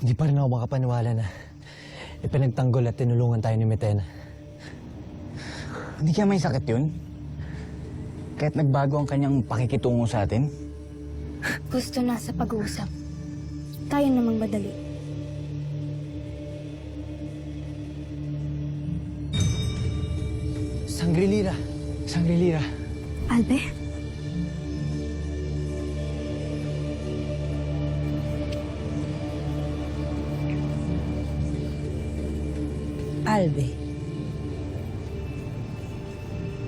Hindi pa rin ako makapaniwala na ipinagtanggol at tinulungan tayo ni Metena. Hindi kaya may sakit yun? Kahit nagbago ang kanyang pakikitungo sa atin? Gusto na sa pag-uusap. Kaya namang madali. Sangrilira. Sangrilira. Albe? Albe,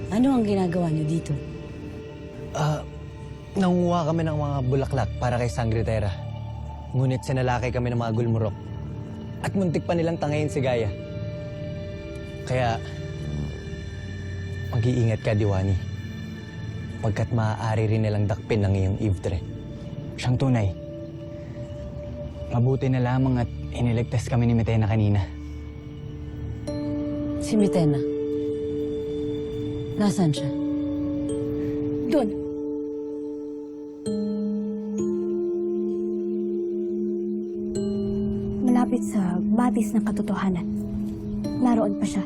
ano ang ginagawa niyo dito? Nangunguha kami ng mga bulaklak para kay Sangritera. Ngunit sinalakay kami ng mga gulmurok. At muntik pa nilang tangayin si Gaia. Kaya, mag-iingat ka, Diwani. Pagkat maaari rin nilang dakpin ang iyong Ivtre. Siyang tunay. Mabuti na lamang at iniligtas kami ni Metena kanina. Si Metena. Nasaan siya? Doon. Malapit sa batis ng katotohanan. Naroon pa siya.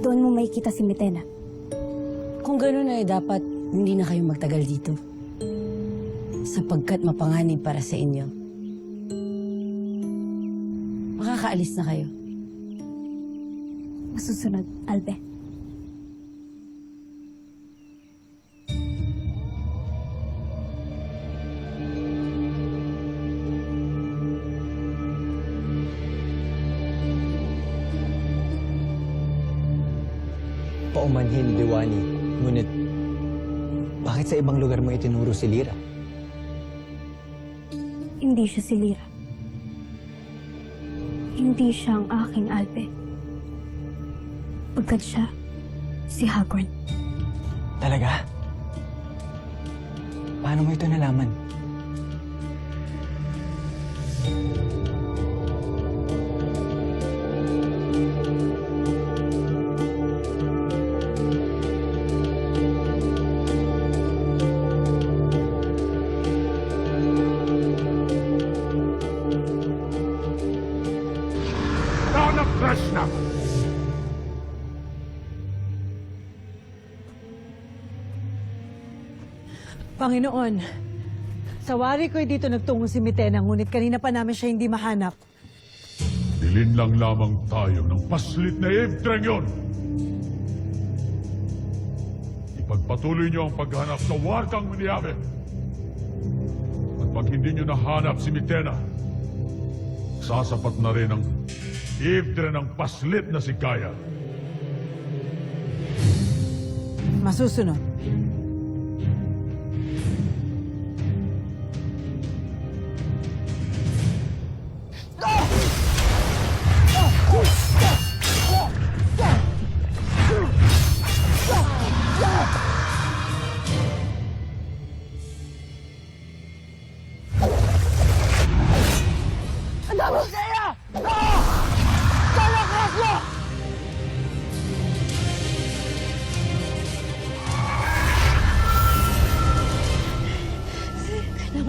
Doon mo makikita si Metena. Kung gano'n ay dapat hindi na kayo magtagal dito. Sapagkat mapanganib para sa inyo. Makakaalis na kayo. Masusunod, Albe. Paumanhin, Diwani. Ngunit, bakit sa ibang lugar mo itinuro si Lyra? Hindi siya si Lyra. Hindi siya ang aking Albe. Pagkat siya, si Hagorn. Talaga? Paano mo ito nalaman? Rana Krishna! Panginoon, sa wari ko'y dito nagtungo si Metena, ngunit kanina pa namin siya hindi mahanap. Bilin lang lamang tayo ng paslit na Ivtreng yun! Ipagpatuloy niyo ang paghanap sa warkang Miniabe. At pag hindi niyo nahanap si Metena, sasapat na rin ang Ivtre ng paslit na si Gaia. Masusunod.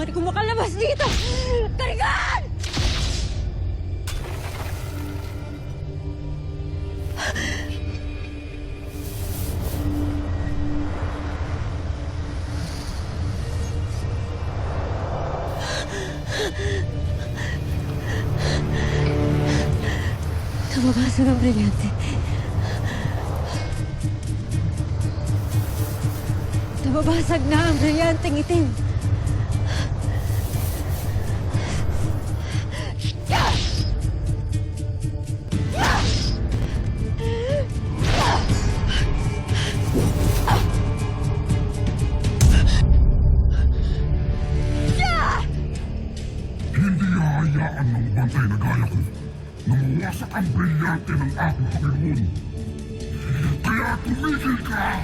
Kailangan ko makalabas dito! Karigan! Nababasag ang brilyante. Nababasag na ang brilyanteng itim. Hindi hahayaan ng bantay na gaya ko na mawasak ang brilyante ng aking Panginoon. Kaya tumigil ka!